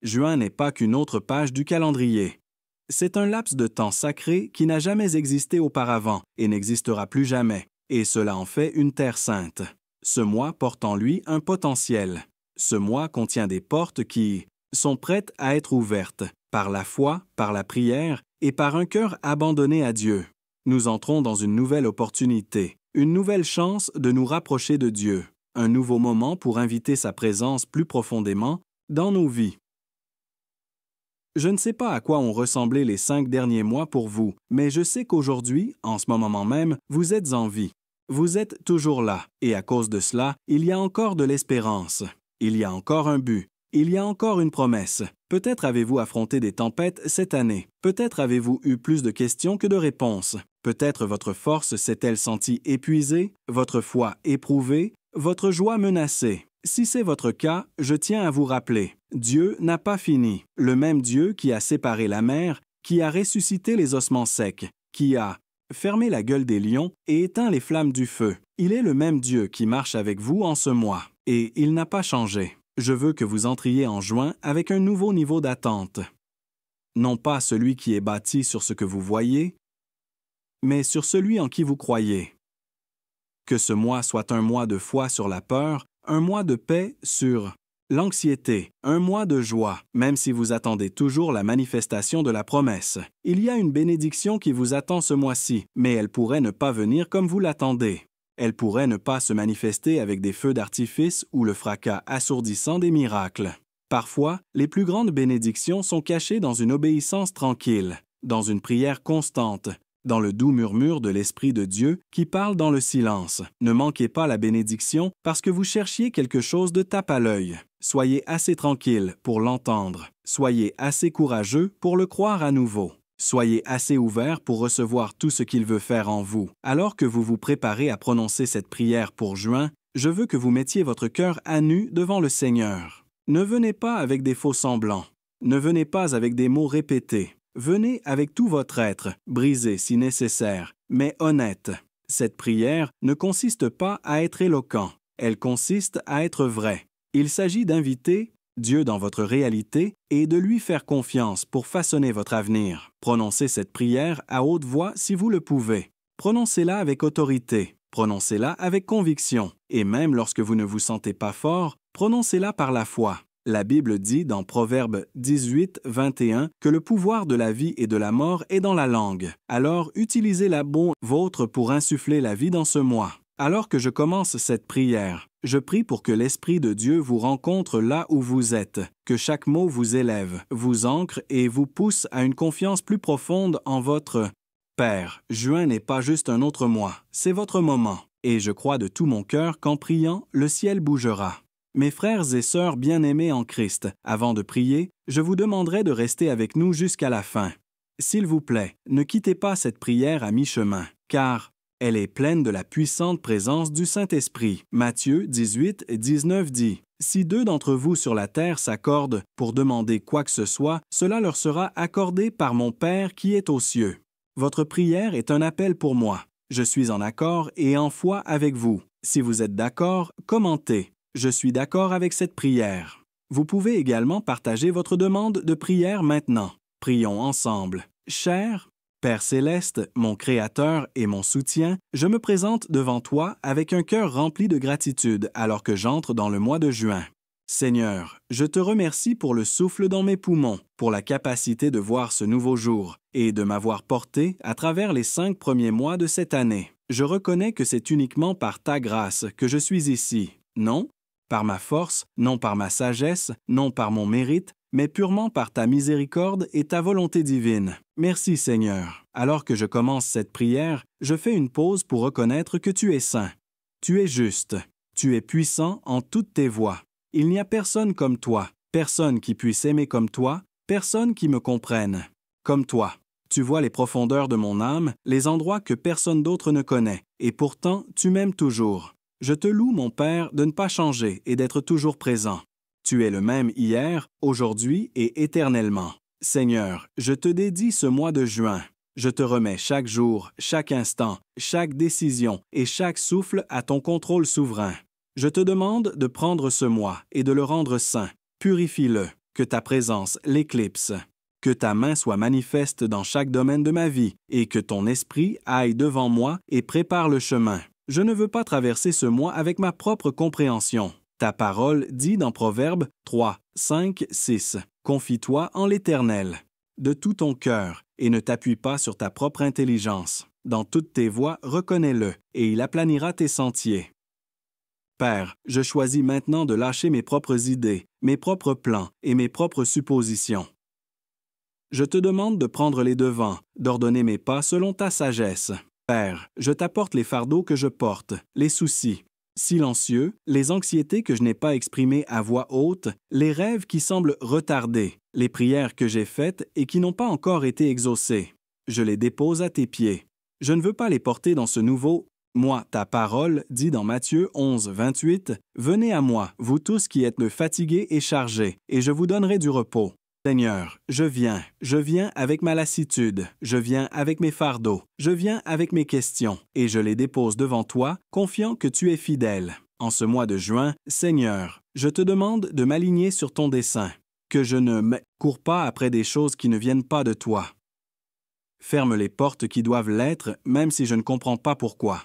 Juin n'est pas qu'une autre page du calendrier. C'est un laps de temps sacré qui n'a jamais existé auparavant et n'existera plus jamais, et cela en fait une terre sainte. Ce mois porte en lui un potentiel. Ce mois contient des portes qui sont prêtes à être ouvertes, par la foi, par la prière et par un cœur abandonné à Dieu. Nous entrons dans une nouvelle opportunité, une nouvelle chance de nous rapprocher de Dieu, un nouveau moment pour inviter sa présence plus profondément dans nos vies. Je ne sais pas à quoi ont ressemblé les 5 derniers mois pour vous, mais je sais qu'aujourd'hui, en ce moment même, vous êtes en vie. Vous êtes toujours là, et à cause de cela, il y a encore de l'espérance. Il y a encore un but. Il y a encore une promesse. Peut-être avez-vous affronté des tempêtes cette année. Peut-être avez-vous eu plus de questions que de réponses. Peut-être votre force s'est-elle sentie épuisée, votre foi éprouvée, votre joie menacée. Si c'est votre cas, je tiens à vous rappeler, Dieu n'a pas fini. Le même Dieu qui a séparé la mer, qui a ressuscité les ossements secs, qui a fermé la gueule des lions et éteint les flammes du feu. Il est le même Dieu qui marche avec vous en ce mois, et il n'a pas changé. Je veux que vous entriez en juin avec un nouveau niveau d'attente. Non pas celui qui est bâti sur ce que vous voyez, mais sur celui en qui vous croyez. Que ce mois soit un mois de foi sur la peur, un mois de paix sur l'anxiété, un mois de joie, même si vous attendez toujours la manifestation de la promesse. Il y a une bénédiction qui vous attend ce mois-ci, mais elle pourrait ne pas venir comme vous l'attendez. Elle pourrait ne pas se manifester avec des feux d'artifice ou le fracas assourdissant des miracles. Parfois, les plus grandes bénédictions sont cachées dans une obéissance tranquille, dans une prière constante, dans le doux murmure de l'Esprit de Dieu qui parle dans le silence. Ne manquez pas la bénédiction parce que vous cherchiez quelque chose de tape à l'œil. Soyez assez tranquille pour l'entendre. Soyez assez courageux pour le croire à nouveau. Soyez assez ouvert pour recevoir tout ce qu'il veut faire en vous. Alors que vous vous préparez à prononcer cette prière pour juin, je veux que vous mettiez votre cœur à nu devant le Seigneur. Ne venez pas avec des faux semblants. Ne venez pas avec des mots répétés. Venez avec tout votre être, brisé si nécessaire, mais honnête. Cette prière ne consiste pas à être éloquent, elle consiste à être vrai. Il s'agit d'inviter Dieu dans votre réalité et de lui faire confiance pour façonner votre avenir. Prononcez cette prière à haute voix si vous le pouvez. Prononcez-la avec autorité, prononcez-la avec conviction, et même lorsque vous ne vous sentez pas fort, prononcez-la par la foi. La Bible dit dans Proverbe 18, 21 que le pouvoir de la vie et de la mort est dans la langue. Alors utilisez la bonne vôtre pour insuffler la vie dans ce mois. Alors que je commence cette prière, je prie pour que l'Esprit de Dieu vous rencontre là où vous êtes, que chaque mot vous élève, vous ancre et vous pousse à une confiance plus profonde en votre Père. Juin n'est pas juste un autre mois, c'est votre moment. Et je crois de tout mon cœur qu'en priant, le ciel bougera. Mes frères et sœurs bien-aimés en Christ, avant de prier, je vous demanderai de rester avec nous jusqu'à la fin. S'il vous plaît, ne quittez pas cette prière à mi-chemin, car elle est pleine de la puissante présence du Saint-Esprit. Matthieu 18, 19 dit « Si 2 d'entre vous sur la terre s'accordent pour demander quoi que ce soit, cela leur sera accordé par mon Père qui est aux cieux. » Votre prière est un appel pour moi. Je suis en accord et en foi avec vous. Si vous êtes d'accord, commentez. Je suis d'accord avec cette prière. Vous pouvez également partager votre demande de prière maintenant. Prions ensemble. Cher Père céleste, mon Créateur et mon soutien, je me présente devant toi avec un cœur rempli de gratitude alors que j'entre dans le mois de juin. Seigneur, je te remercie pour le souffle dans mes poumons, pour la capacité de voir ce nouveau jour et de m'avoir porté à travers les 5 premiers mois de cette année. Je reconnais que c'est uniquement par ta grâce que je suis ici. Non par ma force, non par ma sagesse, non par mon mérite, mais purement par ta miséricorde et ta volonté divine. Merci Seigneur. Alors que je commence cette prière, je fais une pause pour reconnaître que tu es saint. Tu es juste. Tu es puissant en toutes tes voies. Il n'y a personne comme toi, personne qui puisse aimer comme toi, personne qui me comprenne. Comme toi. Tu vois les profondeurs de mon âme, les endroits que personne d'autre ne connaît, et pourtant tu m'aimes toujours. Je te loue, mon Père, de ne pas changer et d'être toujours présent. Tu es le même hier, aujourd'hui et éternellement. Seigneur, je te dédie ce mois de juin. Je te remets chaque jour, chaque instant, chaque décision et chaque souffle à ton contrôle souverain. Je te demande de prendre ce mois et de le rendre saint. Purifie-le, que ta présence l'éclipse. Que ta main soit manifeste dans chaque domaine de ma vie et que ton esprit aille devant moi et prépare le chemin. Je ne veux pas traverser ce mois avec ma propre compréhension. Ta parole dit dans Proverbes 3, 5, 6. Confie-toi en l'Éternel de tout ton cœur et ne t'appuie pas sur ta propre intelligence. Dans toutes tes voies, reconnais-le et il aplanira tes sentiers. Père, je choisis maintenant de lâcher mes propres idées, mes propres plans et mes propres suppositions. Je te demande de prendre les devants, d'ordonner mes pas selon ta sagesse. Père, je t'apporte les fardeaux que je porte, les soucis silencieux, les anxiétés que je n'ai pas exprimées à voix haute, les rêves qui semblent retardés, les prières que j'ai faites et qui n'ont pas encore été exaucées. Je les dépose à tes pieds. Je ne veux pas les porter dans ce nouveau « moi ». Ta parole dit dans Matthieu 11, 28, « Venez à moi, vous tous qui êtes fatigués et chargés, et je vous donnerai du repos. » Seigneur, je viens avec ma lassitude, je viens avec mes fardeaux, je viens avec mes questions, et je les dépose devant toi, confiant que tu es fidèle. En ce mois de juin, Seigneur, je te demande de m'aligner sur ton dessein, que je ne me cours pas après des choses qui ne viennent pas de toi. Ferme les portes qui doivent l'être, même si je ne comprends pas pourquoi.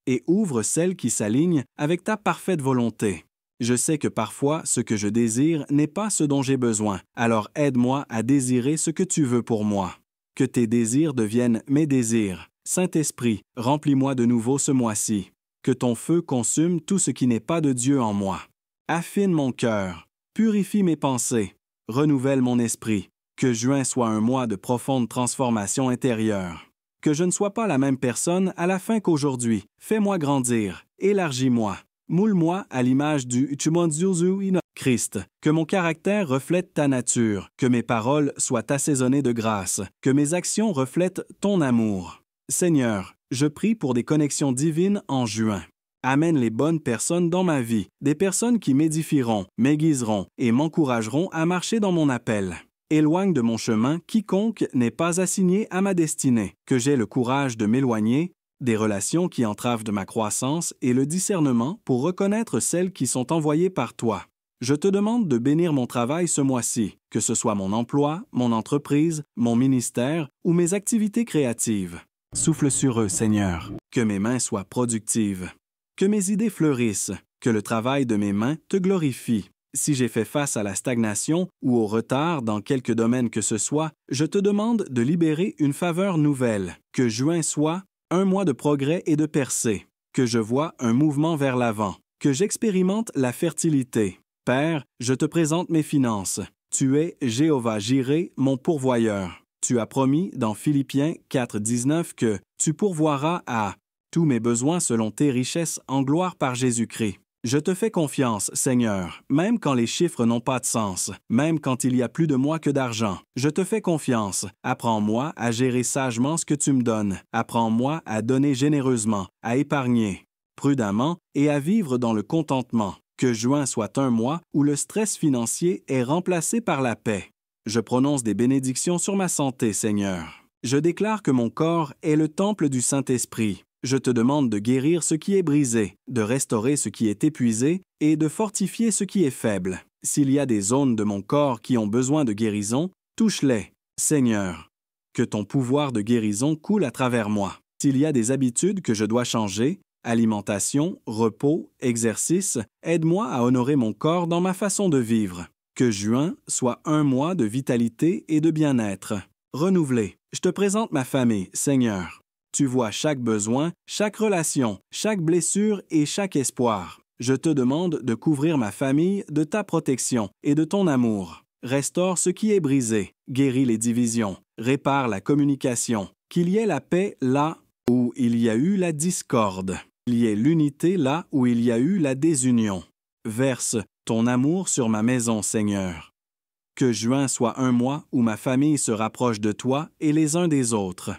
Et ouvre celles qui s'alignent avec ta parfaite volonté. Je sais que parfois, ce que je désire n'est pas ce dont j'ai besoin, alors aide-moi à désirer ce que tu veux pour moi. Que tes désirs deviennent mes désirs. Saint-Esprit, remplis-moi de nouveau ce mois-ci. Que ton feu consume tout ce qui n'est pas de Dieu en moi. Affine mon cœur, purifie mes pensées, renouvelle mon esprit. Que juin soit un mois de profonde transformation intérieure. Que je ne sois pas la même personne à la fin qu'aujourd'hui. Fais-moi grandir, élargis-moi. Moule-moi à l'image du Christ, que mon caractère reflète ta nature, que mes paroles soient assaisonnées de grâce, que mes actions reflètent ton amour. Seigneur, je prie pour des connexions divines en juin. Amène les bonnes personnes dans ma vie, des personnes qui m'édifieront, m'aiguiseront et m'encourageront à marcher dans mon appel. Éloigne de mon chemin quiconque n'est pas assigné à ma destinée, que j'ai le courage de m'éloigner des relations qui entravent de ma croissance et le discernement pour reconnaître celles qui sont envoyées par toi. Je te demande de bénir mon travail ce mois-ci, que ce soit mon emploi, mon entreprise, mon ministère ou mes activités créatives. Souffle sur eux, Seigneur, que mes mains soient productives, que mes idées fleurissent, que le travail de mes mains te glorifie. Si j'ai fait face à la stagnation ou au retard dans quelque domaine que ce soit, je te demande de libérer une faveur nouvelle, que juin soit un mois de progrès et de percée, que je vois un mouvement vers l'avant, que j'expérimente la fertilité. Père, je te présente mes finances. Tu es Jéhovah Jireh, mon pourvoyeur. Tu as promis dans Philippiens 4, 19 que tu pourvoiras à tous mes besoins selon tes richesses en gloire par Jésus-Christ. Je te fais confiance, Seigneur, même quand les chiffres n'ont pas de sens, même quand il y a plus de moi que d'argent. Je te fais confiance. Apprends-moi à gérer sagement ce que tu me donnes. Apprends-moi à donner généreusement, à épargner prudemment et à vivre dans le contentement. Que juin soit un mois où le stress financier est remplacé par la paix. Je prononce des bénédictions sur ma santé, Seigneur. Je déclare que mon corps est le temple du Saint-Esprit. Je te demande de guérir ce qui est brisé, de restaurer ce qui est épuisé et de fortifier ce qui est faible. S'il y a des zones de mon corps qui ont besoin de guérison, touche-les, Seigneur. Que ton pouvoir de guérison coule à travers moi. S'il y a des habitudes que je dois changer, alimentation, repos, exercice, aide-moi à honorer mon corps dans ma façon de vivre. Que juin soit un mois de vitalité et de bien-être. Renouvelé, je te présente ma famille, Seigneur. Tu vois chaque besoin, chaque relation, chaque blessure et chaque espoir. Je te demande de couvrir ma famille de ta protection et de ton amour. Restaure ce qui est brisé, guéris les divisions, répare la communication, qu'il y ait la paix là où il y a eu la discorde, qu'il y ait l'unité là où il y a eu la désunion. Verse ton amour sur ma maison, Seigneur. Que juin soit un mois où ma famille se rapproche de toi et les uns des autres.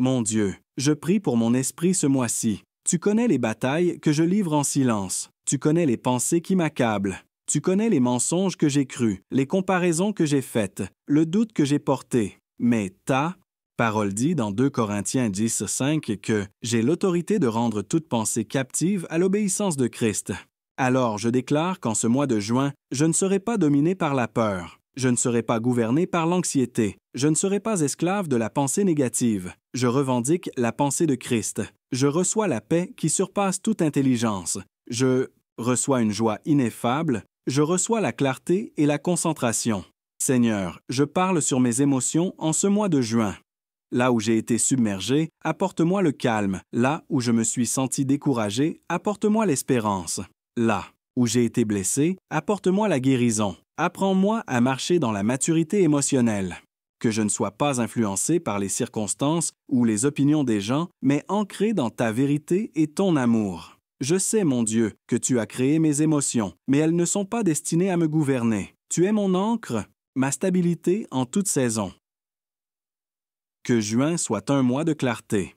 Mon Dieu, je prie pour mon esprit ce mois-ci. Tu connais les batailles que je livre en silence. Tu connais les pensées qui m'accablent. Tu connais les mensonges que j'ai crus, les comparaisons que j'ai faites, le doute que j'ai porté. Mais ta parole dit dans 2 Corinthiens 10, 5 que j'ai l'autorité de rendre toute pensée captive à l'obéissance de Christ. Alors je déclare qu'en ce mois de juin, je ne serai pas dominé par la peur. Je ne serai pas gouverné par l'anxiété. Je ne serai pas esclave de la pensée négative. Je revendique la pensée de Christ. Je reçois la paix qui surpasse toute intelligence. Je reçois une joie ineffable. Je reçois la clarté et la concentration. Seigneur, je parle sur mes émotions en ce mois de juin. Là où j'ai été submergé, apporte-moi le calme. Là où je me suis senti découragé, apporte-moi l'espérance. Là où j'ai été blessé, apporte-moi la guérison. Apprends-moi à marcher dans la maturité émotionnelle. Que je ne sois pas influencé par les circonstances ou les opinions des gens, mais ancré dans ta vérité et ton amour. Je sais, mon Dieu, que tu as créé mes émotions, mais elles ne sont pas destinées à me gouverner. Tu es mon ancre, ma stabilité en toute saison. Que juin soit un mois de clarté.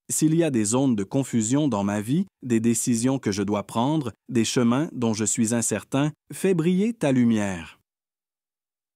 S'il y a des zones de confusion dans ma vie, des décisions que je dois prendre, des chemins dont je suis incertain, fais briller ta lumière.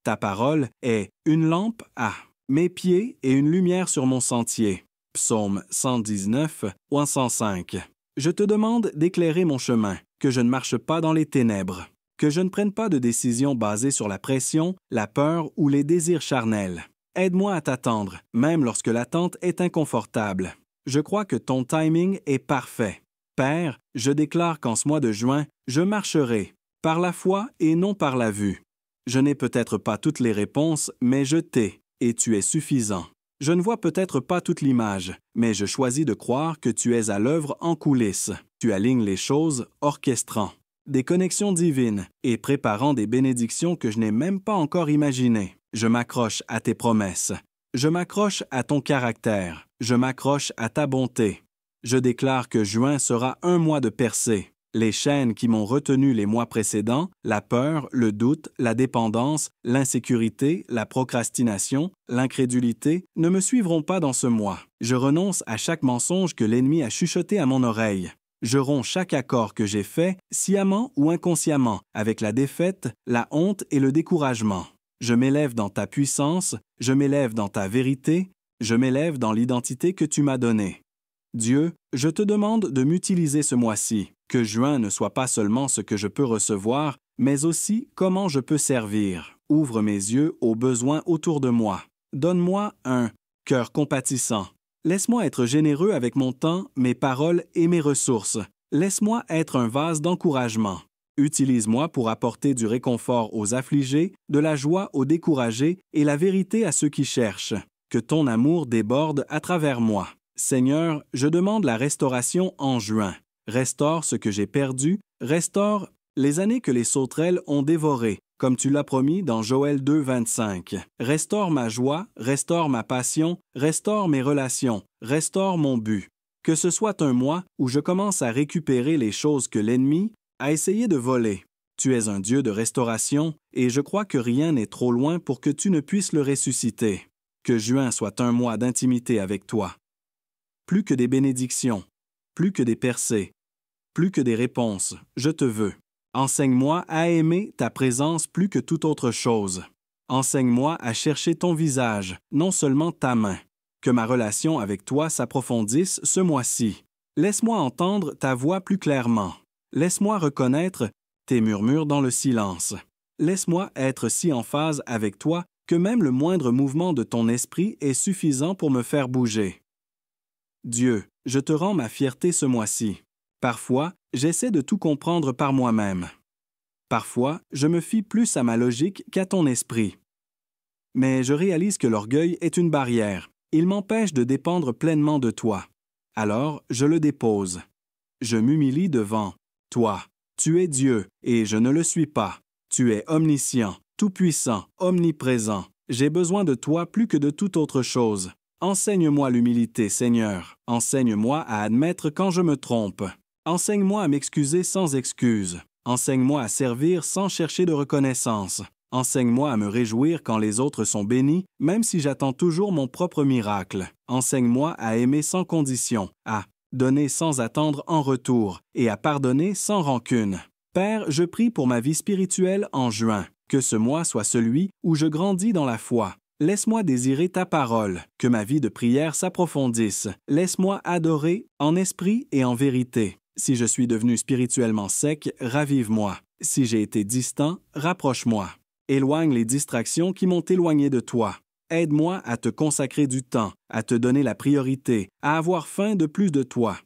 Ta parole est une lampe à mes pieds et une lumière sur mon sentier. Psaume 119 ou 105. Je te demande d'éclairer mon chemin, que je ne marche pas dans les ténèbres, que je ne prenne pas de décisions basées sur la pression, la peur ou les désirs charnels. Aide-moi à t'attendre, même lorsque l'attente est inconfortable. Je crois que ton timing est parfait. Père, je déclare qu'en ce mois de juin, je marcherai, par la foi et non par la vue. Je n'ai peut-être pas toutes les réponses, mais je t'ai, et tu es suffisant. Je ne vois peut-être pas toute l'image, mais je choisis de croire que tu es à l'œuvre en coulisses. Tu alignes les choses, orchestrant des connexions divines et préparant des bénédictions que je n'ai même pas encore imaginées. Je m'accroche à tes promesses. Je m'accroche à ton caractère. Je m'accroche à ta bonté. Je déclare que juin sera un mois de percée. Les chaînes qui m'ont retenu les mois précédents, la peur, le doute, la dépendance, l'insécurité, la procrastination, l'incrédulité, ne me suivront pas dans ce mois. Je renonce à chaque mensonge que l'ennemi a chuchoté à mon oreille. Je romps chaque accord que j'ai fait, sciemment ou inconsciemment, avec la défaite, la honte et le découragement. Je m'élève dans ta puissance, je m'élève dans ta vérité, je m'élève dans l'identité que tu m'as donnée. Dieu, je te demande de m'utiliser ce mois-ci, que juin ne soit pas seulement ce que je peux recevoir, mais aussi comment je peux servir. Ouvre mes yeux aux besoins autour de moi. Donne-moi un cœur compatissant. Laisse-moi être généreux avec mon temps, mes paroles et mes ressources. Laisse-moi être un vase d'encouragement. Utilise-moi pour apporter du réconfort aux affligés, de la joie aux découragés et la vérité à ceux qui cherchent. Que ton amour déborde à travers moi. Seigneur, je demande la restauration en juin. Restaure ce que j'ai perdu, restaure les années que les sauterelles ont dévorées, comme tu l'as promis dans Joël 2, 25. Restaure ma joie, restaure ma passion, restaure mes relations, restaure mon but. Que ce soit un mois où je commence à récupérer les choses que l'ennemi a essayé de voler. Tu es un Dieu de restauration, et je crois que rien n'est trop loin pour que tu ne puisses le ressusciter. Que juin soit un mois d'intimité avec toi. Plus que des bénédictions, plus que des percées, plus que des réponses, je te veux. Enseigne-moi à aimer ta présence plus que toute autre chose. Enseigne-moi à chercher ton visage, non seulement ta main. Que ma relation avec toi s'approfondisse ce mois-ci. Laisse-moi entendre ta voix plus clairement. Laisse-moi reconnaître tes murmures dans le silence. Laisse-moi être si en phase avec toi que même le moindre mouvement de ton esprit est suffisant pour me faire bouger. Dieu, je te rends ma fierté ce mois-ci. Parfois, j'essaie de tout comprendre par moi-même. Parfois, je me fie plus à ma logique qu'à ton esprit. Mais je réalise que l'orgueil est une barrière. Il m'empêche de dépendre pleinement de toi. Alors, je le dépose. Je m'humilie devant toi. Tu es Dieu, et je ne le suis pas. Tu es omniscient, tout-puissant, omniprésent. J'ai besoin de toi plus que de toute autre chose. Enseigne-moi l'humilité, Seigneur. Enseigne-moi à admettre quand je me trompe. Enseigne-moi à m'excuser sans excuse. Enseigne-moi à servir sans chercher de reconnaissance. Enseigne-moi à me réjouir quand les autres sont bénis, même si j'attends toujours mon propre miracle. Enseigne-moi à aimer sans condition, à donner sans attendre en retour et à pardonner sans rancune. Père, je prie pour ma vie spirituelle en juin. Que ce mois soit celui où je grandis dans la foi. Laisse-moi désirer ta parole, que ma vie de prière s'approfondisse. Laisse-moi adorer en esprit et en vérité. Si je suis devenu spirituellement sec, ravive-moi. Si j'ai été distant, rapproche-moi. Éloigne les distractions qui m'ont éloigné de toi. Aide-moi à te consacrer du temps, à te donner la priorité, à avoir faim de plus de toi.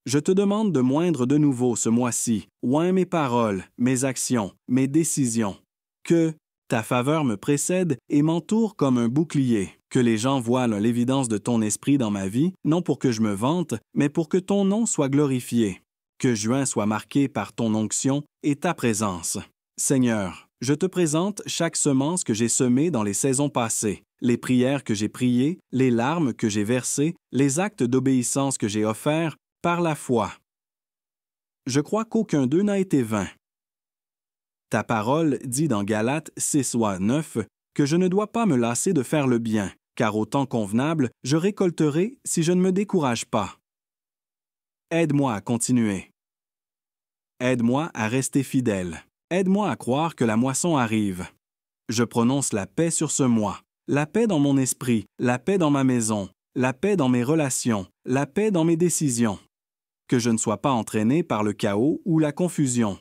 Je te demande de m'oindre de nouveau ce mois-ci. Oins mes paroles, mes actions, mes décisions. Que ta faveur me précède et m'entoure comme un bouclier. Que les gens voient l'évidence de ton esprit dans ma vie, non pour que je me vante, mais pour que ton nom soit glorifié. Que juin soit marqué par ton onction et ta présence. Seigneur, je te présente chaque semence que j'ai semée dans les saisons passées, les prières que j'ai priées, les larmes que j'ai versées, les actes d'obéissance que j'ai offerts par la foi. Je crois qu'aucun d'eux n'a été vain. Ta parole dit dans Galates 6:9 que je ne dois pas me lasser de faire le bien, car au temps convenable, je récolterai si je ne me décourage pas. Aide-moi à continuer. Aide-moi à rester fidèle. Aide-moi à croire que la moisson arrive. Je prononce la paix sur ce mois, la paix dans mon esprit, la paix dans ma maison, la paix dans mes relations, la paix dans mes décisions. Que je ne sois pas entraîné par le chaos ou la confusion.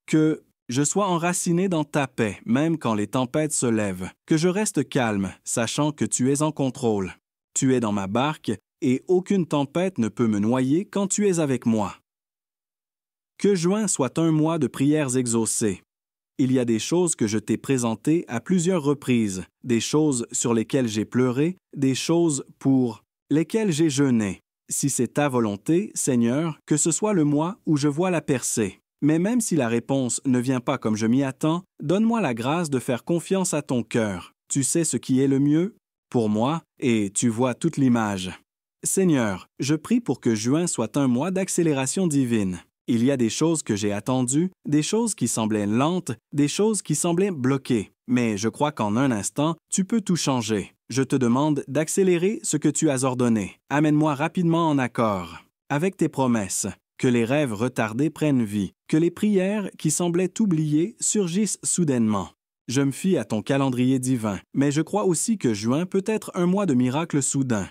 Que je sois enraciné dans ta paix, même quand les tempêtes se lèvent. Que je reste calme, sachant que tu es en contrôle. Tu es dans ma barque, et aucune tempête ne peut me noyer quand tu es avec moi. Que juin soit un mois de prières exaucées. Il y a des choses que je t'ai présentées à plusieurs reprises, des choses sur lesquelles j'ai pleuré, des choses pour lesquelles j'ai jeûné. Si c'est ta volonté, Seigneur, que ce soit le mois où je vois la percée. Mais même si la réponse ne vient pas comme je m'y attends, donne-moi la grâce de faire confiance à ton cœur. Tu sais ce qui est le mieux pour moi, et tu vois toute l'image. Seigneur, je prie pour que juin soit un mois d'accélération divine. Il y a des choses que j'ai attendues, des choses qui semblaient lentes, des choses qui semblaient bloquées. Mais je crois qu'en un instant, tu peux tout changer. Je te demande d'accélérer ce que tu as ordonné. Amène-moi rapidement en accord avec tes promesses. Que les rêves retardés prennent vie, que les prières qui semblaient oubliées surgissent soudainement. Je me fie à ton calendrier divin, mais je crois aussi que juin peut être un mois de miracles soudains.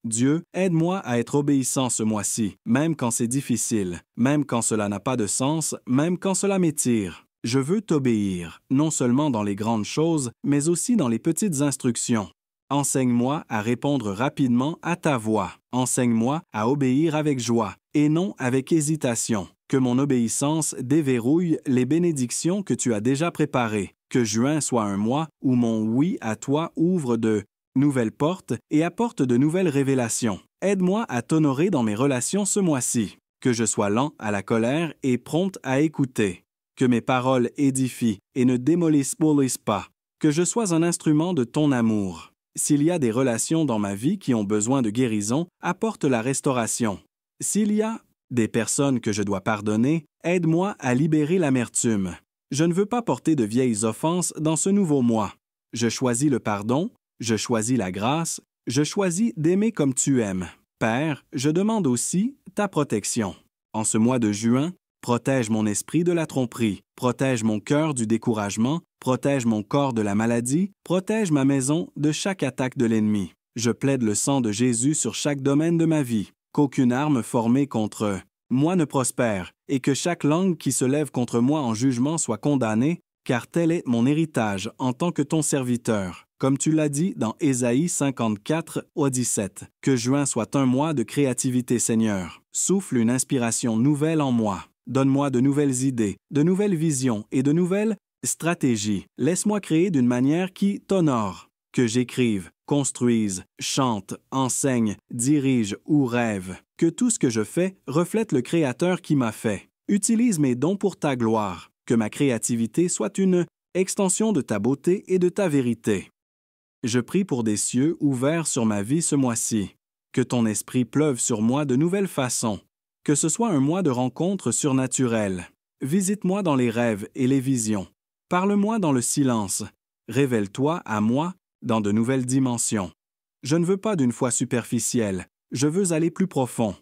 Dieu, aide-moi à être obéissant ce mois-ci, même quand c'est difficile, même quand cela n'a pas de sens, même quand cela m'étire. Je veux t'obéir, non seulement dans les grandes choses, mais aussi dans les petites instructions. Enseigne-moi à répondre rapidement à ta voix. Enseigne-moi à obéir avec joie et non avec hésitation. Que mon obéissance déverrouille les bénédictions que tu as déjà préparées. Que juin soit un mois où mon oui à toi ouvre de nouvelles portes et apporte de nouvelles révélations. Aide-moi à t'honorer dans mes relations ce mois-ci. Que je sois lent à la colère et prompt à écouter. Que mes paroles édifient et ne démolissent pas. Que je sois un instrument de ton amour. S'il y a des relations dans ma vie qui ont besoin de guérison, apporte la restauration. S'il y a des personnes que je dois pardonner, aide-moi à libérer l'amertume. Je ne veux pas porter de vieilles offenses dans ce nouveau mois. Je choisis le pardon, je choisis la grâce, je choisis d'aimer comme tu aimes. Père, je demande aussi ta protection. En ce mois de juin, protège mon esprit de la tromperie, protège mon cœur du découragement, protège mon corps de la maladie, protège ma maison de chaque attaque de l'ennemi. Je plaide le sang de Jésus sur chaque domaine de ma vie, qu'aucune arme formée contre moi ne prospère, et que chaque langue qui se lève contre moi en jugement soit condamnée, car tel est mon héritage en tant que ton serviteur. Comme tu l'as dit dans Ésaïe 54:17, que juin soit un mois de créativité, Seigneur. Souffle une inspiration nouvelle en moi. Donne-moi de nouvelles idées, de nouvelles visions et de nouvelles stratégies. Laisse-moi créer d'une manière qui t'honore. Que j'écrive, construise, chante, enseigne, dirige ou rêve. Que tout ce que je fais reflète le Créateur qui m'a fait. Utilise mes dons pour ta gloire. Que ma créativité soit une extension de ta beauté et de ta vérité. Je prie pour des cieux ouverts sur ma vie ce mois-ci. Que ton esprit pleuve sur moi de nouvelles façons. Que ce soit un mois de rencontres surnaturelles. Visite-moi dans les rêves et les visions. Parle-moi dans le silence. Révèle-toi à moi dans de nouvelles dimensions. Je ne veux pas d'une foi superficielle. Je veux aller plus profond.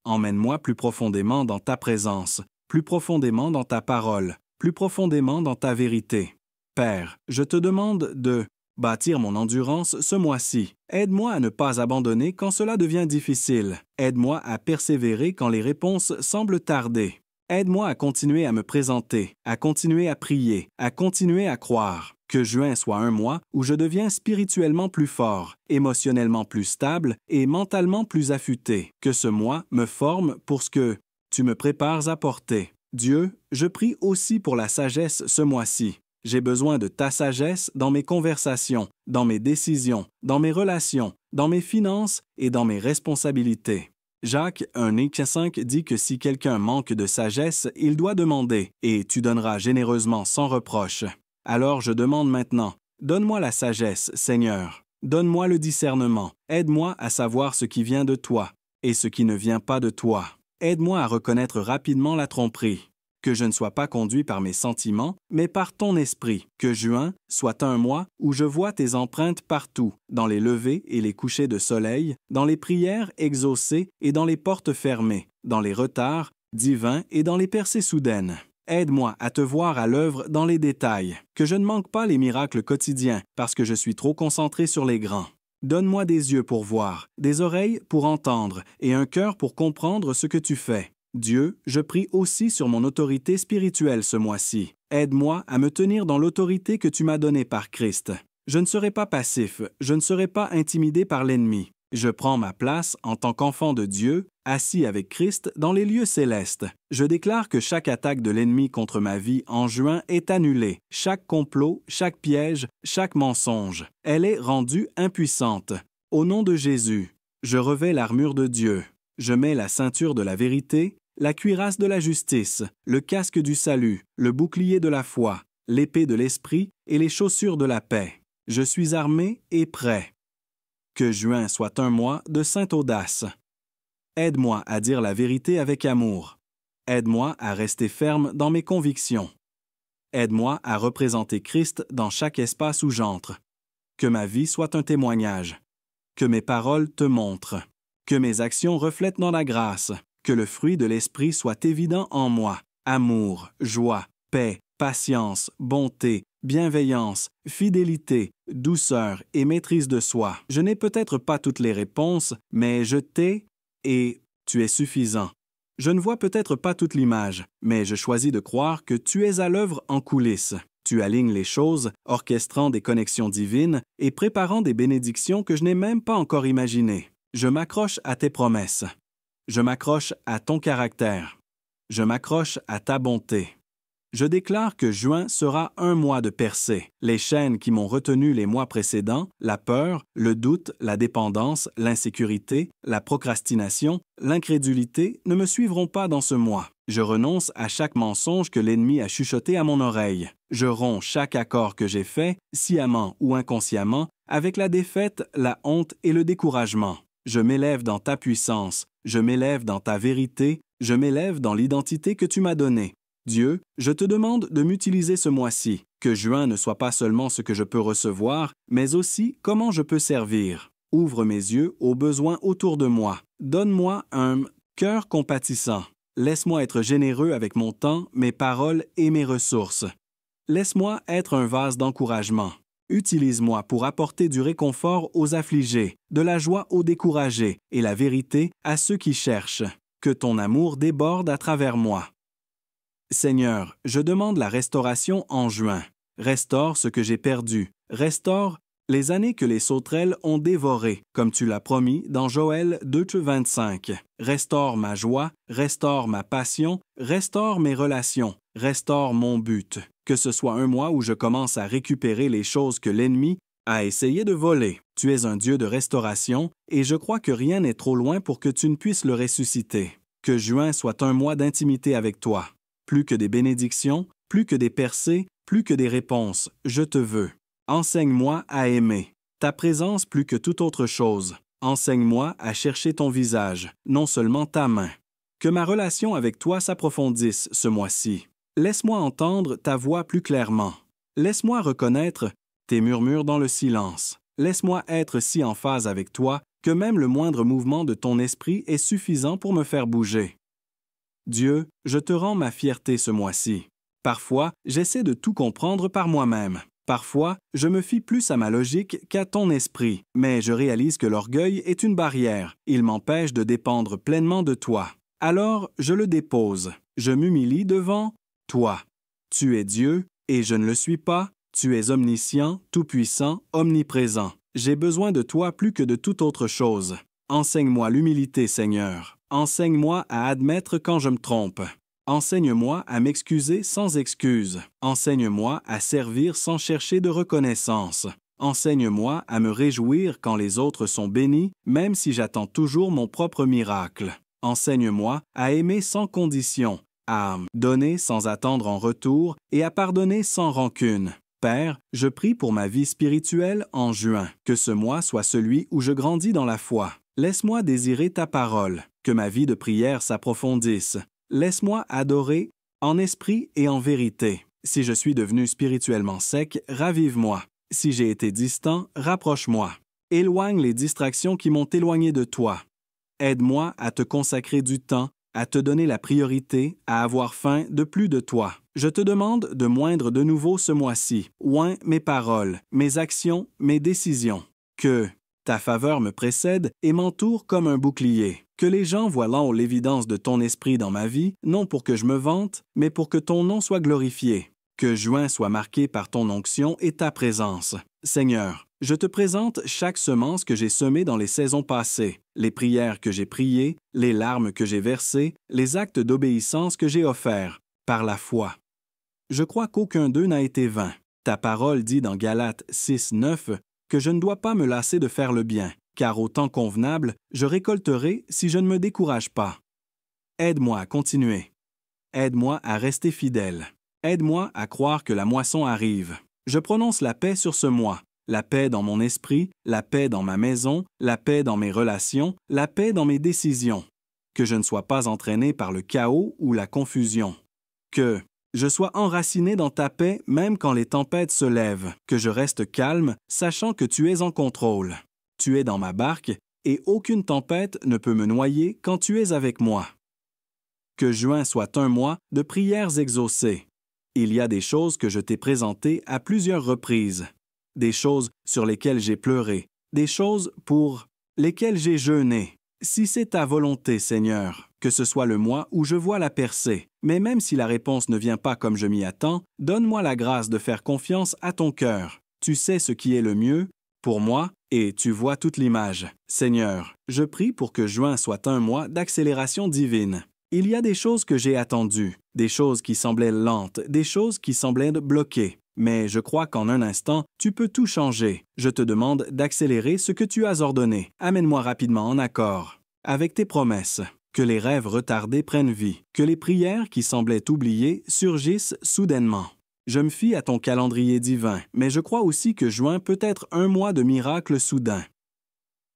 Emmène-moi plus profondément dans ta présence, plus profondément dans ta parole, plus profondément dans ta vérité. Père, je te demande de bâtir mon endurance ce mois-ci. Aide-moi à ne pas abandonner quand cela devient difficile. Aide-moi à persévérer quand les réponses semblent tarder. Aide-moi à continuer à me présenter, à continuer à prier, à continuer à croire. Que juin soit un mois où je deviens spirituellement plus fort, émotionnellement plus stable et mentalement plus affûté. Que ce mois me forme pour ce que tu me prépares à porter. Dieu, je prie aussi pour la sagesse ce mois-ci. J'ai besoin de ta sagesse dans mes conversations, dans mes décisions, dans mes relations, dans mes finances et dans mes responsabilités. Jacques 1:5 dit que si quelqu'un manque de sagesse, il doit demander, et tu donneras généreusement sans reproche. Alors je demande maintenant, donne-moi la sagesse, Seigneur. Donne-moi le discernement. Aide-moi à savoir ce qui vient de toi et ce qui ne vient pas de toi. Aide-moi à reconnaître rapidement la tromperie. Que je ne sois pas conduit par mes sentiments, mais par ton esprit. Que juin soit un mois où je vois tes empreintes partout, dans les levers et les couchers de soleil, dans les prières exaucées et dans les portes fermées, dans les retards divins et dans les percées soudaines. Aide-moi à te voir à l'œuvre dans les détails, que je ne manque pas les miracles quotidiens parce que je suis trop concentré sur les grands. Donne-moi des yeux pour voir, des oreilles pour entendre et un cœur pour comprendre ce que tu fais. Dieu, je prie aussi sur mon autorité spirituelle ce mois-ci. Aide-moi à me tenir dans l'autorité que tu m'as donnée par Christ. Je ne serai pas passif, je ne serai pas intimidé par l'ennemi. Je prends ma place en tant qu'enfant de Dieu, assis avec Christ dans les lieux célestes. Je déclare que chaque attaque de l'ennemi contre ma vie en juin est annulée. Chaque complot, chaque piège, chaque mensonge. Elle est rendue impuissante. Au nom de Jésus, je revêts l'armure de Dieu. Je mets la ceinture de la vérité, la cuirasse de la justice, le casque du salut, le bouclier de la foi, l'épée de l'esprit et les chaussures de la paix. Je suis armé et prêt. Que juin soit un mois de sainte audace. Aide-moi à dire la vérité avec amour. Aide-moi à rester ferme dans mes convictions. Aide-moi à représenter Christ dans chaque espace où j'entre. Que ma vie soit un témoignage. Que mes paroles te montrent. Que mes actions reflètent dans la grâce. Que le fruit de l'Esprit soit évident en moi. Amour, joie, paix, patience, bonté, bienveillance, fidélité, douceur et maîtrise de soi. Je n'ai peut-être pas toutes les réponses, mais je t'ai et tu es suffisant. Je ne vois peut-être pas toute l'image, mais je choisis de croire que tu es à l'œuvre en coulisses. Tu alignes les choses, orchestrant des connexions divines et préparant des bénédictions que je n'ai même pas encore imaginées. Je m'accroche à tes promesses. Je m'accroche à ton caractère. Je m'accroche à ta bonté. Je déclare que juin sera un mois de percée. Les chaînes qui m'ont retenu les mois précédents, la peur, le doute, la dépendance, l'insécurité, la procrastination, l'incrédulité ne me suivront pas dans ce mois. Je renonce à chaque mensonge que l'ennemi a chuchoté à mon oreille. Je romps chaque accord que j'ai fait, sciemment ou inconsciemment, avec la défaite, la honte et le découragement. Je m'élève dans ta puissance, je m'élève dans ta vérité, je m'élève dans l'identité que tu m'as donnée. Dieu, je te demande de m'utiliser ce mois-ci, que juin ne soit pas seulement ce que je peux recevoir, mais aussi comment je peux servir. Ouvre mes yeux aux besoins autour de moi. Donne-moi un cœur compatissant. Laisse-moi être généreux avec mon temps, mes paroles et mes ressources. Laisse-moi être un vase d'encouragement. Utilise-moi pour apporter du réconfort aux affligés, de la joie aux découragés et la vérité à ceux qui cherchent. Que ton amour déborde à travers moi. Seigneur, je demande la restauration en juin. Restaure ce que j'ai perdu. Restaure les années que les sauterelles ont dévorées, comme tu l'as promis dans Joël 2:25. Restaure ma joie, restaure ma passion, restaure mes relations, restaure mon but. Que ce soit un mois où je commence à récupérer les choses que l'ennemi a essayé de voler. Tu es un Dieu de restauration, et je crois que rien n'est trop loin pour que tu ne puisses le ressusciter. Que juin soit un mois d'intimité avec toi. Plus que des bénédictions, plus que des percées, plus que des réponses, je te veux. Enseigne-moi à aimer. Ta présence plus que toute autre chose. Enseigne-moi à chercher ton visage, non seulement ta main. Que ma relation avec toi s'approfondisse ce mois-ci. Laisse-moi entendre ta voix plus clairement. Laisse-moi reconnaître tes murmures dans le silence. Laisse-moi être si en phase avec toi que même le moindre mouvement de ton esprit est suffisant pour me faire bouger. Dieu, je te rends ma fierté ce mois-ci. Parfois, j'essaie de tout comprendre par moi-même. Parfois, je me fie plus à ma logique qu'à ton esprit, mais je réalise que l'orgueil est une barrière. Il m'empêche de dépendre pleinement de toi. Alors, je le dépose. Je m'humilie devant toi. Tu es Dieu, et je ne le suis pas. Tu es omniscient, tout-puissant, omniprésent. J'ai besoin de toi plus que de toute autre chose. Enseigne-moi l'humilité, Seigneur. Enseigne-moi à admettre quand je me trompe. Enseigne-moi à m'excuser sans excuse. Enseigne-moi à servir sans chercher de reconnaissance. Enseigne-moi à me réjouir quand les autres sont bénis, même si j'attends toujours mon propre miracle. Enseigne-moi à aimer sans condition, à donner sans attendre en retour et à pardonner sans rancune. Père, je prie pour ma vie spirituelle en juin, que ce mois soit celui où je grandis dans la foi. Laisse-moi désirer ta parole, que ma vie de prière s'approfondisse. Laisse-moi adorer en esprit et en vérité. Si je suis devenu spirituellement sec, ravive-moi. Si j'ai été distant, rapproche-moi. Éloigne les distractions qui m'ont éloigné de toi. Aide-moi à te consacrer du temps, à te donner la priorité, à avoir faim de plus de toi. Je te demande de moindre de nouveau ce mois-ci. Oins mes paroles, mes actions, mes décisions. Que ta faveur me précède et m'entoure comme un bouclier. Que les gens voient là l'évidence de ton esprit dans ma vie, non pour que je me vante, mais pour que ton nom soit glorifié. Que juin soit marqué par ton onction et ta présence. Seigneur, je te présente chaque semence que j'ai semée dans les saisons passées, les prières que j'ai priées, les larmes que j'ai versées, les actes d'obéissance que j'ai offerts, par la foi. Je crois qu'aucun d'eux n'a été vain. Ta parole dit dans Galates 6:9 que je ne dois pas me lasser de faire le bien, car au temps convenable, je récolterai si je ne me décourage pas. Aide-moi à continuer. Aide-moi à rester fidèle. Aide-moi à croire que la moisson arrive. Je prononce la paix sur ce mois, la paix dans mon esprit, la paix dans ma maison, la paix dans mes relations, la paix dans mes décisions. Que je ne sois pas entraîné par le chaos ou la confusion. Que je sois enraciné dans ta paix même quand les tempêtes se lèvent, que je reste calme, sachant que tu es en contrôle. Tu es dans ma barque, et aucune tempête ne peut me noyer quand tu es avec moi. Que juin soit un mois de prières exaucées. Il y a des choses que je t'ai présentées à plusieurs reprises, des choses sur lesquelles j'ai pleuré, des choses pour lesquelles j'ai jeûné. Si c'est ta volonté, Seigneur, que ce soit le mois où je vois la percée, mais même si la réponse ne vient pas comme je m'y attends, donne-moi la grâce de faire confiance à ton cœur. Tu sais ce qui est le mieux pour moi, et tu vois toute l'image. Seigneur, je prie pour que juin soit un mois d'accélération divine. Il y a des choses que j'ai attendues, des choses qui semblaient lentes, des choses qui semblaient bloquées. Mais je crois qu'en un instant, tu peux tout changer. Je te demande d'accélérer ce que tu as ordonné. Amène-moi rapidement en accord avec tes promesses. Que les rêves retardés prennent vie. Que les prières qui semblaient oubliées surgissent soudainement. Je me fie à ton calendrier divin, mais je crois aussi que juin peut être un mois de miracles soudains.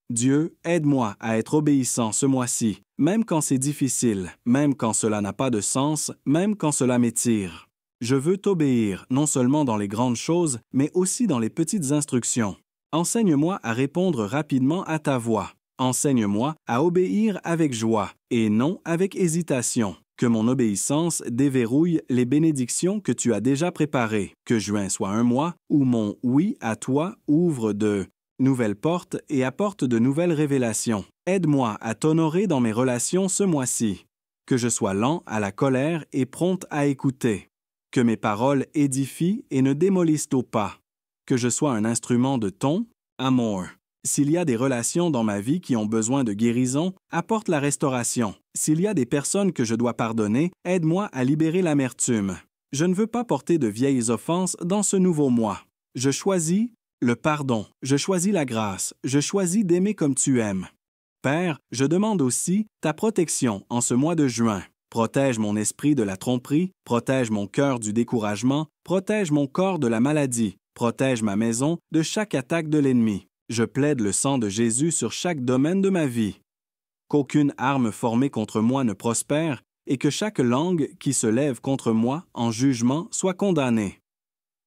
Dieu, aide-moi à être obéissant ce mois-ci, même quand c'est difficile, même quand cela n'a pas de sens, même quand cela m'étire. Je veux t'obéir, non seulement dans les grandes choses, mais aussi dans les petites instructions. Enseigne-moi à répondre rapidement à ta voix. Enseigne-moi à obéir avec joie, et non avec hésitation. Que mon obéissance déverrouille les bénédictions que tu as déjà préparées. Que juin soit un mois où mon oui à toi ouvre de nouvelles portes et apporte de nouvelles révélations. Aide-moi à t'honorer dans mes relations ce mois-ci. Que je sois lent à la colère et prompt à écouter. Que mes paroles édifient et ne démolissent au pas. Que je sois un instrument de ton amour. S'il y a des relations dans ma vie qui ont besoin de guérison, apporte la restauration. S'il y a des personnes que je dois pardonner, aide-moi à libérer l'amertume. Je ne veux pas porter de vieilles offenses dans ce nouveau mois. Je choisis le pardon, je choisis la grâce, je choisis d'aimer comme tu aimes. Père, je demande aussi ta protection en ce mois de juin. Protège mon esprit de la tromperie, protège mon cœur du découragement, protège mon corps de la maladie, protège ma maison de chaque attaque de l'ennemi. Je plaide le sang de Jésus sur chaque domaine de ma vie. Qu'aucune arme formée contre moi ne prospère et que chaque langue qui se lève contre moi en jugement soit condamnée.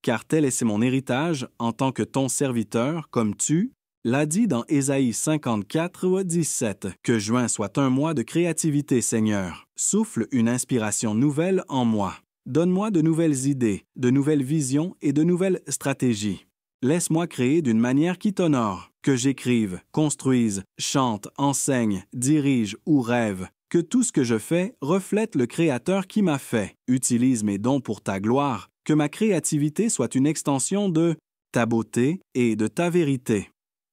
Car tel est mon héritage en tant que ton serviteur, comme tu l'as dit dans Ésaïe 54, 17. Que juin soit un mois de créativité, Seigneur. Souffle une inspiration nouvelle en moi. Donne-moi de nouvelles idées, de nouvelles visions et de nouvelles stratégies. Laisse-moi créer d'une manière qui t'honore, que j'écrive, construise, chante, enseigne, dirige ou rêve, que tout ce que je fais reflète le Créateur qui m'a fait. Utilise mes dons pour ta gloire, que ma créativité soit une extension de ta beauté et de ta vérité.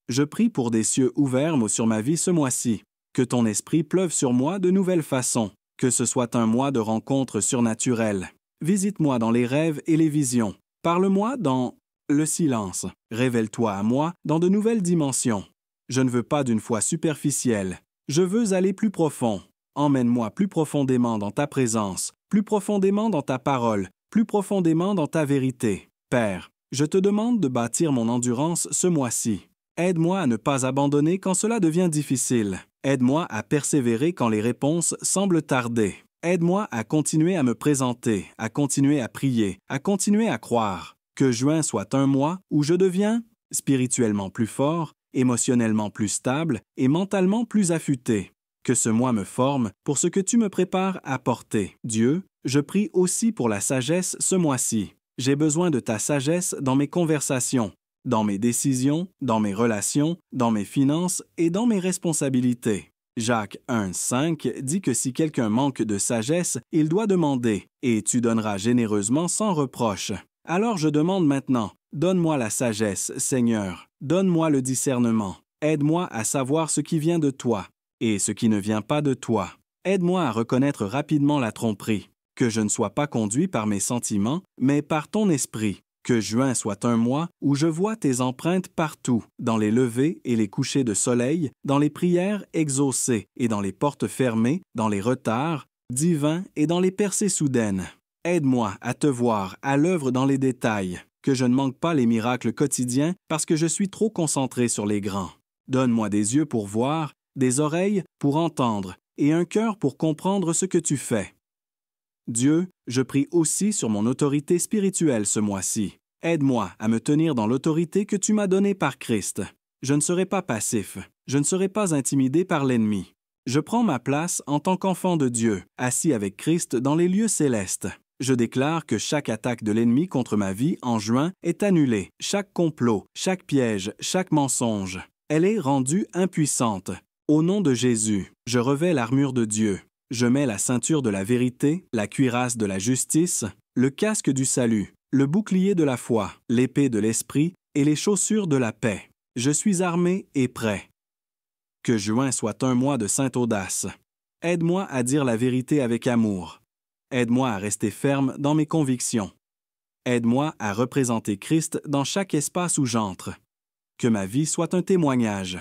Je prie pour des cieux ouverts sur ma vie ce mois-ci, que ton esprit pleuve sur moi de nouvelles façons, que ce soit un mois de rencontres surnaturelles. Visite-moi dans les rêves et les visions. Parle-moi dans le silence. Révèle-toi à moi dans de nouvelles dimensions. Je ne veux pas d'une foi superficielle. Je veux aller plus profond. Emmène-moi plus profondément dans ta présence, plus profondément dans ta parole, plus profondément dans ta vérité. Père, je te demande de bâtir mon endurance ce mois-ci. Aide-moi à ne pas abandonner quand cela devient difficile. Aide-moi à persévérer quand les réponses semblent tarder. Aide-moi à continuer à me présenter, à continuer à prier, à continuer à croire. Que juin soit un mois où je deviens spirituellement plus fort, émotionnellement plus stable et mentalement plus affûté. Que ce mois me forme pour ce que tu me prépares à porter. Dieu, je prie aussi pour la sagesse ce mois-ci. J'ai besoin de ta sagesse dans mes conversations, dans mes décisions, dans mes relations, dans mes finances et dans mes responsabilités. Jacques 1,5 dit que si quelqu'un manque de sagesse, il doit demander, et tu donneras généreusement sans reproche. Alors je demande maintenant, donne-moi la sagesse, Seigneur, donne-moi le discernement, aide-moi à savoir ce qui vient de toi et ce qui ne vient pas de toi. Aide-moi à reconnaître rapidement la tromperie, que je ne sois pas conduit par mes sentiments, mais par ton esprit. Que juin soit un mois où je vois tes empreintes partout, dans les levées et les couchers de soleil, dans les prières exaucées et dans les portes fermées, dans les retards divins et dans les percées soudaines. Aide-moi à te voir à l'œuvre dans les détails, que je ne manque pas les miracles quotidiens parce que je suis trop concentré sur les grands. Donne-moi des yeux pour voir, des oreilles pour entendre et un cœur pour comprendre ce que tu fais. Dieu, je prie aussi sur mon autorité spirituelle ce mois-ci. Aide-moi à me tenir dans l'autorité que tu m'as donnée par Christ. Je ne serai pas passif, je ne serai pas intimidé par l'ennemi. Je prends ma place en tant qu'enfant de Dieu, assis avec Christ dans les lieux célestes. Je déclare que chaque attaque de l'ennemi contre ma vie en juin est annulée, chaque complot, chaque piège, chaque mensonge. Elle est rendue impuissante. Au nom de Jésus, je revêts l'armure de Dieu. Je mets la ceinture de la vérité, la cuirasse de la justice, le casque du salut, le bouclier de la foi, l'épée de l'esprit et les chaussures de la paix. Je suis armé et prêt. Que juin soit un mois de sainte audace. Aide-moi à dire la vérité avec amour. Aide-moi à rester ferme dans mes convictions. Aide-moi à représenter Christ dans chaque espace où j'entre. Que ma vie soit un témoignage.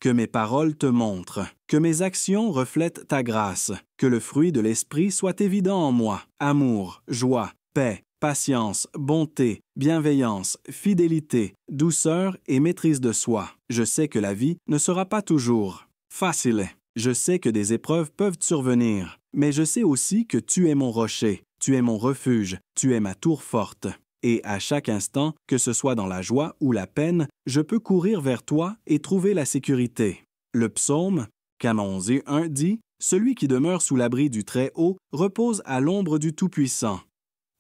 Que mes paroles te montrent, que mes actions reflètent ta grâce, que le fruit de l'Esprit soit évident en moi. Amour, joie, paix, patience, bonté, bienveillance, fidélité, douceur et maîtrise de soi. Je sais que la vie ne sera pas toujours facile. Je sais que des épreuves peuvent survenir, mais je sais aussi que tu es mon rocher, tu es mon refuge, tu es ma tour forte. Et à chaque instant, que ce soit dans la joie ou la peine, je peux courir vers toi et trouver la sécurité. Le psaume 11:1 dit « Celui qui demeure sous l'abri du Très-Haut repose à l'ombre du Tout-Puissant. »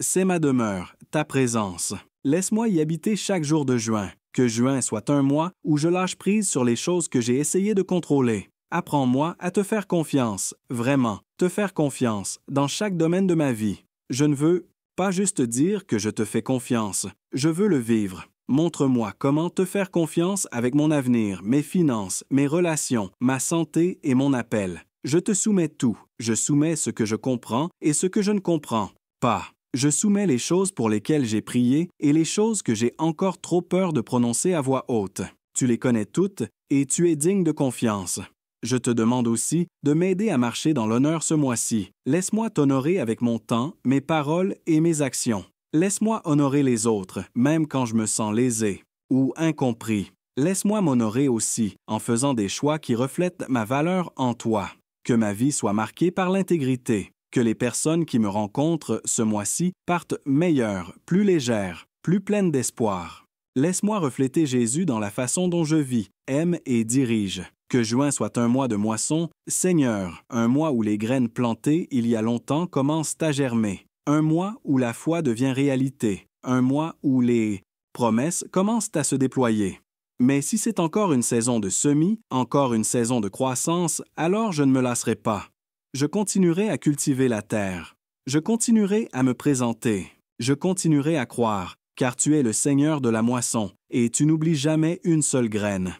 C'est ma demeure, ta présence. Laisse-moi y habiter chaque jour de juin. Que juin soit un mois où je lâche prise sur les choses que j'ai essayé de contrôler. Apprends-moi à te faire confiance, vraiment, te faire confiance, dans chaque domaine de ma vie. Je ne veux pas juste dire que je te fais confiance, je veux le vivre. Montre-moi comment te faire confiance avec mon avenir, mes finances, mes relations, ma santé et mon appel. Je te soumets tout. Je soumets ce que je comprends et ce que je ne comprends pas. Je soumets les choses pour lesquelles j'ai prié et les choses que j'ai encore trop peur de prononcer à voix haute. Tu les connais toutes et tu es digne de confiance. Je te demande aussi de m'aider à marcher dans l'honneur ce mois-ci. Laisse-moi t'honorer avec mon temps, mes paroles et mes actions. Laisse-moi honorer les autres, même quand je me sens lésé ou incompris. Laisse-moi m'honorer aussi en faisant des choix qui reflètent ma valeur en toi. Que ma vie soit marquée par l'intégrité. Que les personnes qui me rencontrent ce mois-ci partent meilleures, plus légères, plus pleines d'espoir. Laisse-moi refléter Jésus dans la façon dont je vis, aime et dirige. Que juin soit un mois de moisson, Seigneur, un mois où les graines plantées il y a longtemps commencent à germer. Un mois où la foi devient réalité. Un mois où les promesses commencent à se déployer. Mais si c'est encore une saison de semis, encore une saison de croissance, alors je ne me lasserai pas. Je continuerai à cultiver la terre. Je continuerai à me présenter. Je continuerai à croire, car tu es le Seigneur de la moisson, et tu n'oublies jamais une seule graine.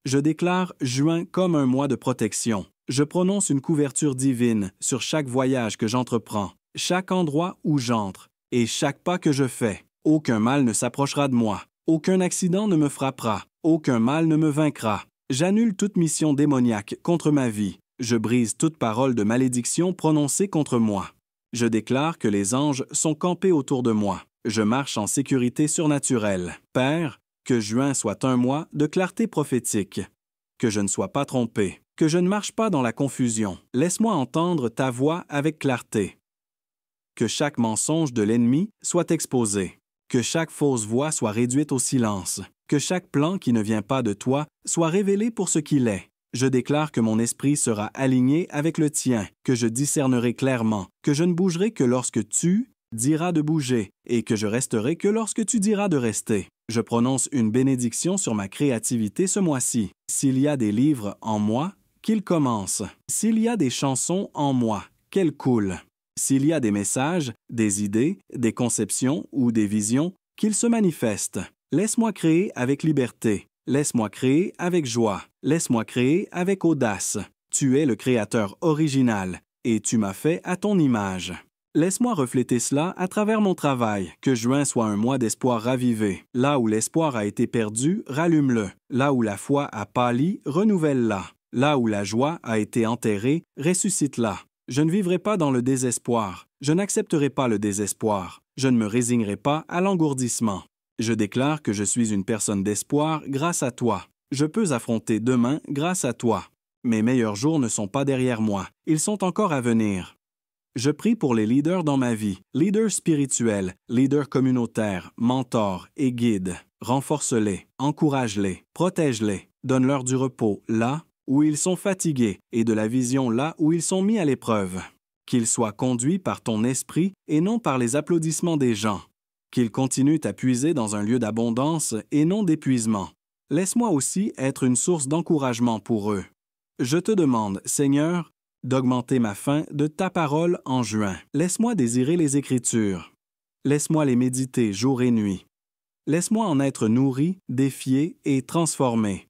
Je déclare juin comme un mois de protection. Je prononce une couverture divine sur chaque voyage que j'entreprends, chaque endroit où j'entre, et chaque pas que je fais. Aucun mal ne s'approchera de moi. Aucun accident ne me frappera. Aucun mal ne me vaincra. J'annule toute mission démoniaque contre ma vie. Je brise toute parole de malédiction prononcée contre moi. Je déclare que les anges sont campés autour de moi. Je marche en sécurité surnaturelle. Père, que juin soit un mois de clarté prophétique. Que je ne sois pas trompé. Que je ne marche pas dans la confusion. Laisse-moi entendre ta voix avec clarté. Que chaque mensonge de l'ennemi soit exposé. Que chaque fausse voix soit réduite au silence. Que chaque plan qui ne vient pas de toi soit révélé pour ce qu'il est. Je déclare que mon esprit sera aligné avec le tien, que je discernerai clairement, que je ne bougerai que lorsque tu diras de bouger, et que je resterai que lorsque tu diras de rester. Je prononce une bénédiction sur ma créativité ce mois-ci. S'il y a des livres en moi, qu'ils commencent. S'il y a des chansons en moi, qu'elles coulent. S'il y a des messages, des idées, des conceptions ou des visions, qu'ils se manifestent. Laisse-moi créer avec liberté. Laisse-moi créer avec joie. Laisse-moi créer avec audace. Tu es le Créateur original, et tu m'as fait à ton image. Laisse-moi refléter cela à travers mon travail, que juin soit un mois d'espoir ravivé. Là où l'espoir a été perdu, rallume-le. Là où la foi a pâli, renouvelle-la. Là où la joie a été enterrée, ressuscite-la. Je ne vivrai pas dans le désespoir. Je n'accepterai pas le désespoir. Je ne me résignerai pas à l'engourdissement. Je déclare que je suis une personne d'espoir grâce à toi. Je peux affronter demain grâce à toi. Mes meilleurs jours ne sont pas derrière moi. Ils sont encore à venir. Je prie pour les leaders dans ma vie, leaders spirituels, leaders communautaires, mentors et guides. Renforce-les, encourage-les, protège-les, donne-leur du repos là où ils sont fatigués et de la vision là où ils sont mis à l'épreuve. Qu'ils soient conduits par ton esprit et non par les applaudissements des gens. Qu'ils continuent à puiser dans un lieu d'abondance et non d'épuisement. Laisse-moi aussi être une source d'encouragement pour eux. Je te demande, Seigneur, d'augmenter ma faim de ta parole en juin. Laisse-moi désirer les Écritures. Laisse-moi les méditer jour et nuit. Laisse-moi en être nourri, défié et transformé.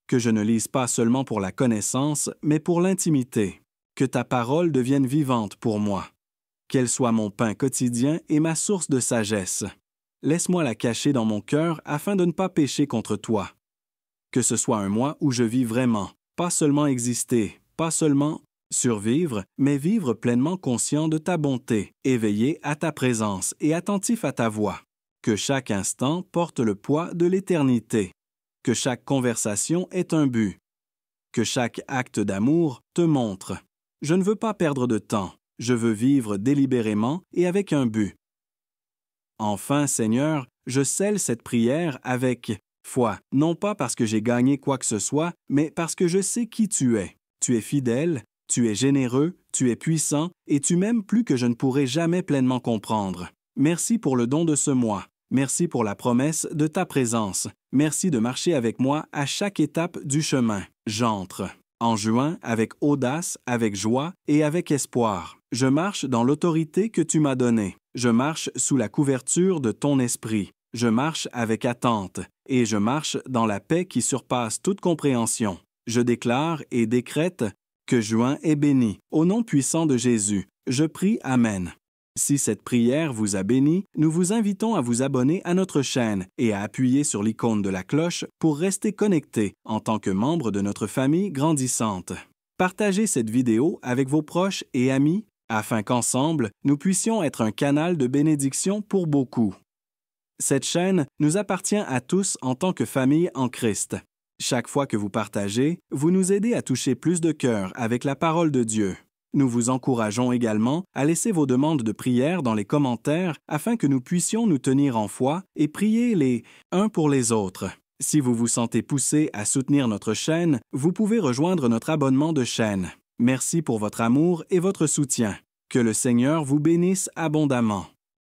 Que je ne lise pas seulement pour la connaissance, mais pour l'intimité. Que ta parole devienne vivante pour moi. Qu'elle soit mon pain quotidien et ma source de sagesse. Laisse-moi la cacher dans mon cœur afin de ne pas pécher contre toi. Que ce soit un mois où je vis vraiment, pas seulement exister, pas seulement survivre, mais vivre pleinement conscient de ta bonté, éveillé à ta présence et attentif à ta voix. Que chaque instant porte le poids de l'éternité. Que chaque conversation ait un but. Que chaque acte d'amour te montre. Je ne veux pas perdre de temps. Je veux vivre délibérément et avec un but. Enfin, Seigneur, je scelle cette prière avec foi, non pas parce que j'ai gagné quoi que ce soit, mais parce que je sais qui tu es. Tu es fidèle, tu es généreux, tu es puissant, et tu m'aimes plus que je ne pourrai jamais pleinement comprendre. Merci pour le don de ce mois. Merci pour la promesse de ta présence. Merci de marcher avec moi à chaque étape du chemin. J'entre. En juin, avec audace, avec joie et avec espoir. Je marche dans l'autorité que tu m'as donnée. Je marche sous la couverture de ton esprit. Je marche avec attente et je marche dans la paix qui surpasse toute compréhension. Je déclare et décrète que juin est béni. Au nom puissant de Jésus, je prie Amen. Si cette prière vous a béni, nous vous invitons à vous abonner à notre chaîne et à appuyer sur l'icône de la cloche pour rester connecté en tant que membre de notre famille grandissante. Partagez cette vidéo avec vos proches et amis afin qu'ensemble, nous puissions être un canal de bénédiction pour beaucoup. Cette chaîne nous appartient à tous en tant que famille en Christ. Chaque fois que vous partagez, vous nous aidez à toucher plus de cœurs avec la parole de Dieu. Nous vous encourageons également à laisser vos demandes de prière dans les commentaires afin que nous puissions nous tenir en foi et prier les uns pour les autres. Si vous vous sentez poussé à soutenir notre chaîne, vous pouvez rejoindre notre abonnement de chaîne. Merci pour votre amour et votre soutien. Que le Seigneur vous bénisse abondamment.